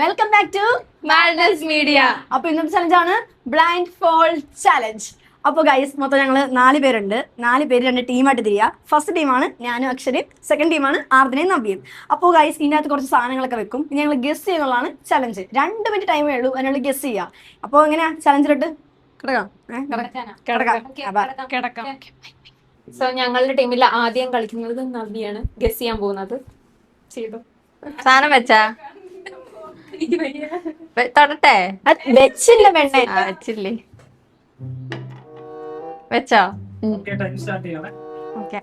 Welcome back to madness media. അപ്പൊ ഇന്നത്തെ ചലഞ്ചാണ് ബ്ലൈൻഡ് ഫോൾഡ് ചലഞ്ച്. അപ്പോൾ ഗൈസ് മൊത്തം ഞങ്ങൾ 4 പേരുണ്ട്. 4 പേര് 2 ടീമായിട്ട് തിരിയുക. ഫസ്റ്റ് ടീമാണ് ഞാനും അക്ഷരയും, സെക്കൻഡ് ടീമാണ് ആർദ്രയും നവ്യയും. അപ്പോൾ ഗൈസ് ഇതിനകത്ത് കുറച്ച് സാധനങ്ങളൊക്കെ വെക്കും. ഇനി ഞങ്ങൾ ഗസ് ചെയ്യുന്നതാണ് ചലഞ്ച്. 2 മിനിറ്റ് ടൈമേ ഉള്ളൂ അതിനുള്ള ഗസ് ചെയ്യുക. അപ്പോൾ എങ്ങനെയാ ചലഞ്ചിലോട്ട് കിടക്കാം. സോ ഞങ്ങളുടെ ടീമിൽ ആദ്യം കളിക്കുന്നത് നവ്യാണ്. ഗസ് ചെയ്യാൻ പോകുന്നത്. ചെയ്തു സാധനം വെച്ചാ തൊടട്ടെ? വെച്ചില്ല പെണ്ണെ. വെച്ചില്ലേ? വെച്ചോ? ഓക്കെ.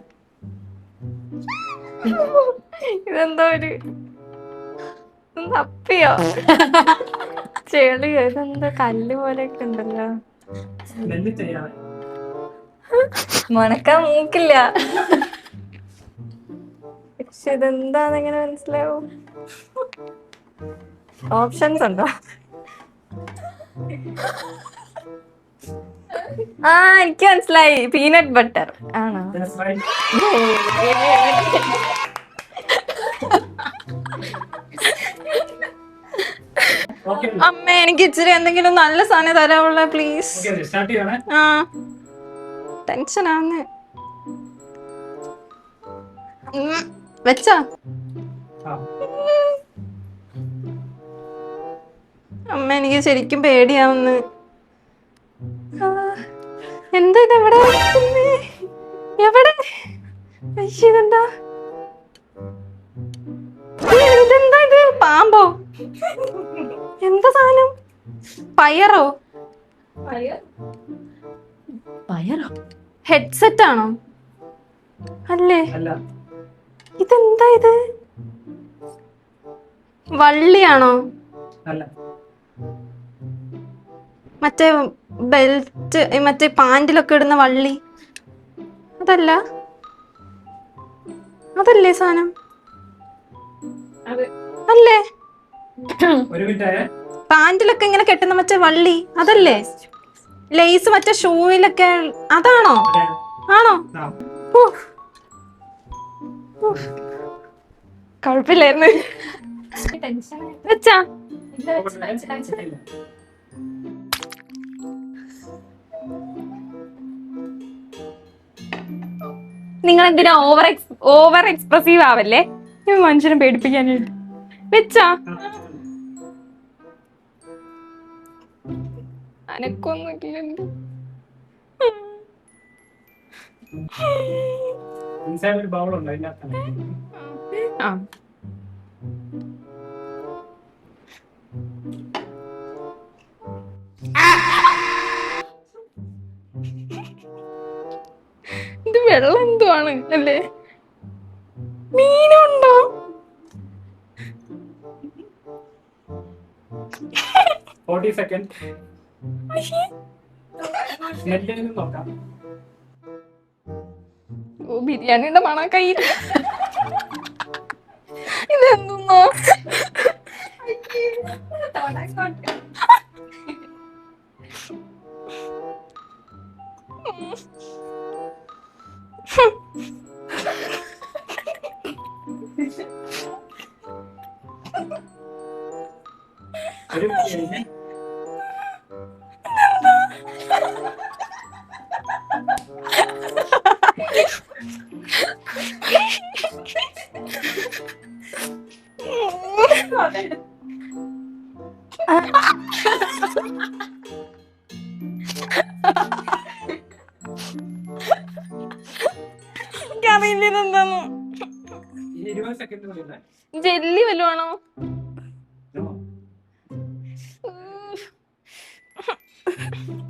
ഇതെന്തോ ഒരു തപ്പിയോ ചെളിയോ? ഇതെന്തോ കല്ല് പോലെയൊക്കെ ഉണ്ടല്ലോ. മണക്കാൻ മൂക്കില്ല. പക്ഷെ ഇതെന്താന്നെങ്ങനെ മനസ്സിലാവും? ഓപ്ഷൻസ് ഉണ്ടോ? എനിക്ക് മനസ്സിലായി. പീനട്ട് ബട്ടർ ആണോ? അമ്മ എനിക്ക് ഇച്ചിരി എന്തെങ്കിലും നല്ല സാധനം തരാവുള്ള പ്ലീസ്. ആ ടെൻഷൻ ആവുന്നേ. വെച്ചോ? അമ്മ എനിക്ക് ശരിക്കും പേടിയാവുന്നു. എന്താ ഇതെവിടെ എവിടെ? ഇതെന്താ ഇതെന്താ ഇത്? പാമ്പോ? എന്താ സാധനം? പയറോ? ഹെഡ്സെറ്റ് ആണോ? അല്ലേ? ഇതെന്താ ഇത്? വള്ളിയാണോ? മറ്റേ ബെൽറ്റ്, മറ്റേ പാന്റിലൊക്കെ ഇടുന്ന വള്ളി അതല്ല? അതല്ലേ സാധനം? അല്ലേ? പാന്റിലൊക്കെ ഇങ്ങനെ കെട്ടുന്ന മറ്റേ വള്ളി അതല്ലേ? ലേസ് മറ്റേ ഷൂയിലൊക്കെ അതാണോ? ആണോ? കുഴപ്പമില്ലായിരുന്നു. വെച്ചാ നിങ്ങൾ എന്തിനാ ഓവർ എക്സ്പ്രസീവ് ആവല്ലേ? മനുഷ്യനെ പേടിപ്പിക്കാനായിട്ട്. വെച്ചാ അനക്കൊന്നുമില്ലല്ലോ. ആ ഇത് വെള്ളം എന്തുവാണ് അല്ലേ? മീനുണ്ടോ? ഓ ബിരിയാണിയുടെ മണ കയ്യിൽ. ഇതെന്തോ അറിയില്ല ഇതെന്താന്ന്. ജെല്ലി വല്ലതും ആണോ?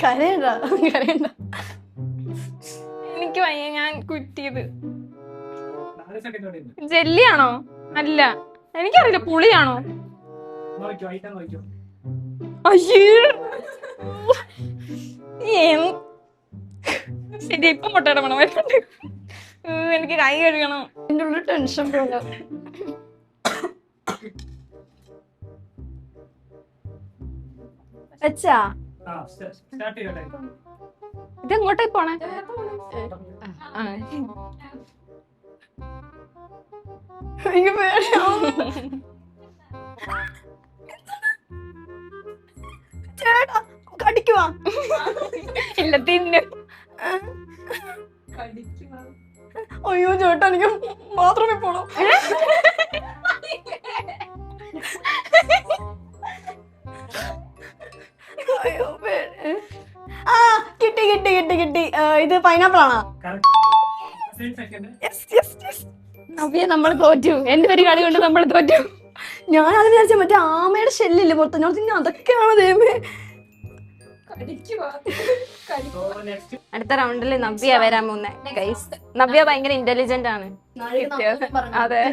കരയണ്ട. എനിക്ക് വയ്യ, ഞാൻ കുറ്റിയത്. ജെല്ലിയാണോ? അല്ല, എനിക്കറിയില്ല. പുളിയാണോ? അയ്യേ ശരി, ഇപ്പം മുട്ടയുടെ മണം വരുന്നുണ്ട്. എനിക്ക് കൈ കഴുകണം. എന്റെ ഉള്ളിൽ ടെൻഷൻ പോലെ. വെച്ചാ ഇതെങ്ങോട്ടേ പോണേ? എനിക്ക് പേടിയാവുന്നു. ചേട്ടാ കടിക്കുവാ. ഇല്ല തിന്നു. അയ്യോ ചേട്ടാ എനിക്ക് ബാത്റൂമിൽ പോണം. അയ്യോ ആ കിട്ടി കിട്ടി കിട്ടി കിട്ടി. ഇത് പൈനാപ്പിൾ ആണോ? നവ്യ നമ്മൾ തോറ്റു. എന്റെ ഒരു കളി കൊണ്ട് നമ്മൾ തോറ്റു. ഞാൻ അതിന് വിചാരിച്ച മറ്റേ ആമയുടെ ഷെല്ലില്ലേ പുറത്ത്, ഞാൻ പിന്നെ അതൊക്കെയാണ് ദൈവമേ. അടുത്ത റൗണ്ടിൽ നവ്യ വരാൻ പോകുന്നെ ഗൈസ്. നവ്യ ഭയങ്കര ഇന്റലിജന്റ് ആണ്. അതെ.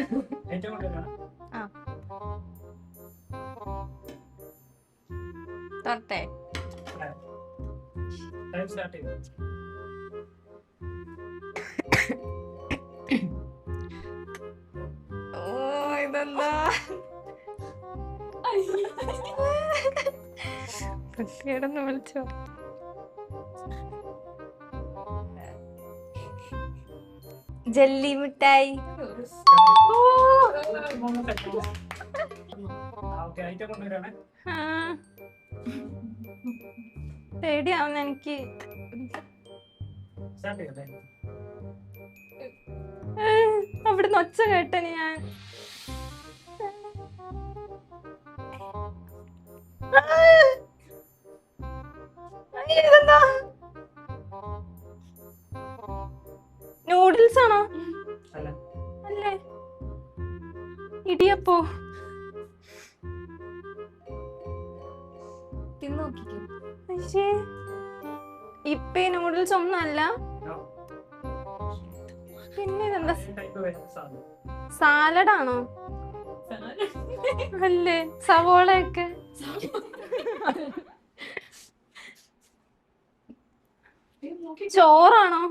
തൊട്ടെ. ഓ ഇതെന്താ കിടന്ന് വിളിച്ചോ. ജെല്ലി മിഠായി. പേടിയാവുന്ന എനിക്ക്. അവിടുന്ന് ഒച്ച കേട്ടന് ഞാൻ. ഇതെന്താ? നൂഡിൽസ് ആണോ? അല്ലേ? ഇടിയപ്പോ. ഇപ്പൊ നൂഡിൽസ് ഒന്നും അല്ല. പിന്നെ ഇതെന്താ? സാലഡാണോ? അല്ലേ? സവോളയൊക്കെ. ചോറാണോ?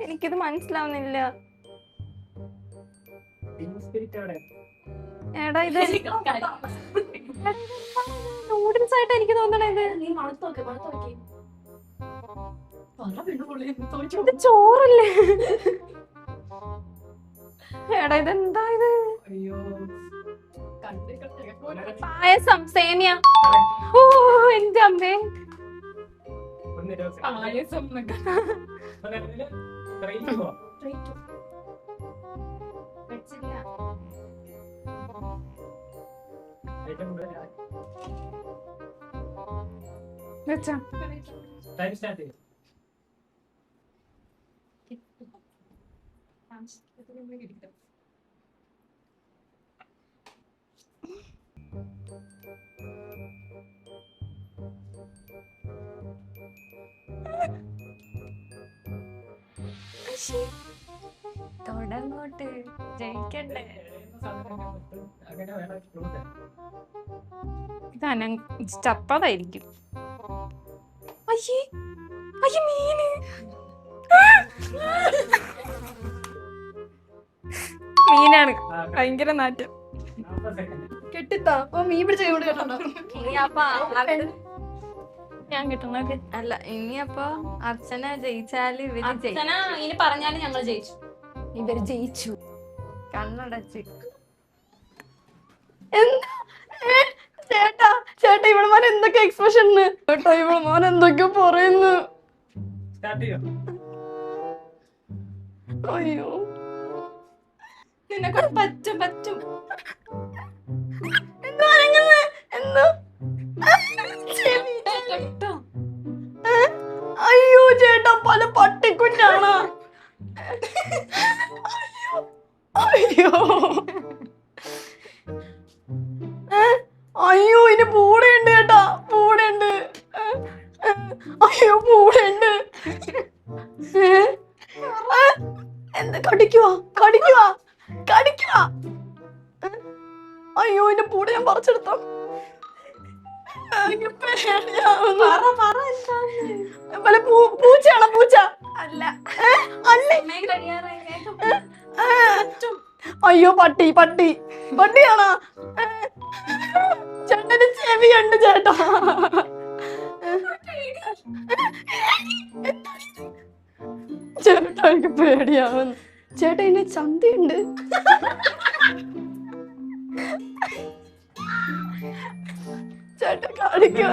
എനിക്കിത് മനസ്സിലാവുന്നില്ല. എടാ ഇത് നൂഡിൽസ് ആയിട്ട് എനിക്ക് തോന്നണേ. ഇത് ചോറല്ലേ? എടാ ഇതെന്താ ഇത്? പായസം. സേമിയ. ഓ എന്റെ അമ്മേ. തുടങ്ങോട്ട് ജയിക്കണ്ടേ? ചപ്പതായിരിക്കും. അയ്യേ അയ്യ മീന്. മീനാണ്. ഭയങ്കര നാറ്റം. കെട്ടിത്താ മീൻ പിടിച്ച കേട്ടോ. ഞാൻ കിട്ടുന്നത് അല്ല. ഇനിയപ്പോ അർച്ചന ജയിച്ചാല് ഇവര് അർച്ചന ഇനി പറഞ്ഞാല് ഞങ്ങൾ ജയിച്ചു. ഇവര് ജയിച്ചു. കണ്ണടച്ച്. എന്താ ചേട്ടാ ചേട്ടാ ഇവിടെ മോൻ എന്തൊക്കെ എക്സ്പ്രഷൻ ചേട്ടാ, ഇവിടെ മോൻ എന്തൊക്കെയോ പറയുന്നു. അയ്യോ നിന്നെ കൊണ്ട് പറ്റും പറ്റും. എന്താ പറയുന്നത്? എന്താ? അയ്യോ ചേട്ടാ പല പട്ടിക്കുഞ്ഞാണ്. അയ്യോ അയ്യോ ഇനി പൂടയുണ്ട് ചേട്ടാ, പൂടയുണ്ട്. അയ്യോ പൂടയുണ്ട്. എന്താ? കടിക്കുവാ കടിക്കുവാ കടിക്കുവാ. അയ്യോ ഇന്റെ പൂട ഞാൻ പറിച്ചെടുത്തോ. പൂച്ചയാണോ? പൂച്ച അല്ല. അയ്യോ പട്ടി പട്ടി പട്ടിയാണോ? ചേട്ടന് ചെവിയുണ്ട് ചേട്ടാ. ചേട്ടാ എനിക്ക് പേടിയാവുന്നു. ചേട്ടാ എന്നെ ചന്തയുണ്ട്. ചേട്ടാ കാണിക്കോ?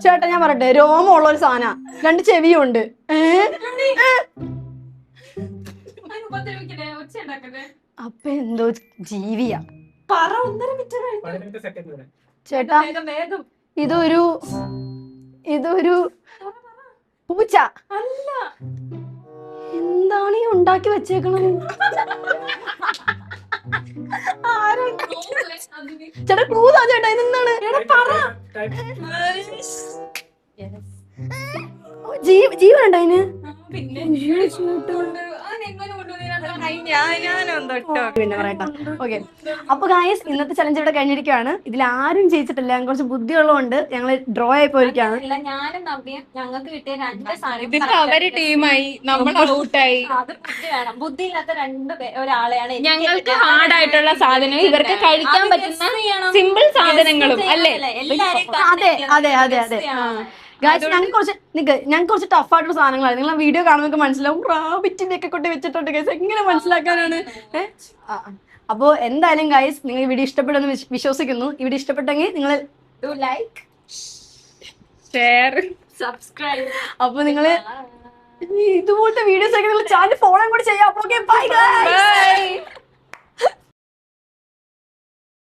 ചേട്ടാ ഞാൻ പറയട്ടെ, രോമമുള്ള ഒരു സാധന, 2 ചെവിയും ഉണ്ട്. അപ്പൊ എന്തോ ജീവിയാ. ചേട്ടാ ഇതൊരു പൂച്ച അല്ല. എന്താണ് ഈ ഉണ്ടാക്കി വെച്ചേക്കണത്? ചേട്ടാ കൂതാ ചേട്ടാ, ഇതെന്താണ്? ജീവനുണ്ടോ അതിന്? പിന്നെ പിന്നെ പറയട്ടാ. ഓക്കെ, അപ്പൊ ഗായ്സ് ഇന്നത്തെ ചലഞ്ച് ഇവിടെ കഴിഞ്ഞിരിക്കുകയാണ്. ഇതിൽ ആരും ജയിച്ചിട്ടില്ല. ഞങ്ങൾ കുറച്ച് ബുദ്ധിയുള്ളതുകൊണ്ട് ഞങ്ങൾ ഡ്രോ ആയി പോയിരിക്കുകയാണ്. ഞാനും നവ്യം ഞങ്ങൾക്ക് കിട്ടിയ 2 സാധനം ഇതിപ്പോ അവര് ടീമായി, നമ്മൾ ഔട്ടായി. അത് ബുദ്ധി വേണം. ബുദ്ധിയില്ലാത്ത 2 ഒരാളെയാണ് ഞങ്ങൾക്ക് ഹാർഡായിട്ടുള്ള സാധനം, ഇവർക്ക് കഴിക്കാൻ പറ്റുന്ന സിമ്പിൾ സാധനങ്ങളും അല്ലേ? അതെ അതെ അതെ അതെ. ഗായ്സ് ഞങ്ങൾക്ക് കുറച്ച് ടഫ് ആയിട്ടുള്ള സാധനങ്ങളാണ്. നിങ്ങൾ വീഡിയോ കാണുമ്പോൾ മനസ്സിലാവും. റാബിറ്റിന്റെ ഒക്കെ കൊണ്ട് വെച്ചിട്ടുണ്ട് ഗൈസ്, എങ്ങനെ മനസ്സിലാക്കാനാണ്? അപ്പോ എന്തായാലും ഗൈസ് നിങ്ങൾ ഈ വീഡിയോ ഇഷ്ടപ്പെടുമെന്ന് വിശ്വസിക്കുന്നു. ഈ വീഡിയോ ഇഷ്ടപ്പെട്ടെങ്കിൽ നിങ്ങൾ ലൈക്ക്, ഷെയർ, സബ്സ്ക്രൈബ്. അപ്പൊ നിങ്ങള് ഇതുപോലത്തെ വീഡിയോസ് ഒക്കെ നിങ്ങൾ ചാനൽ ഫോളോ കൂടി ചെയ്യാം. Okay, bye guys.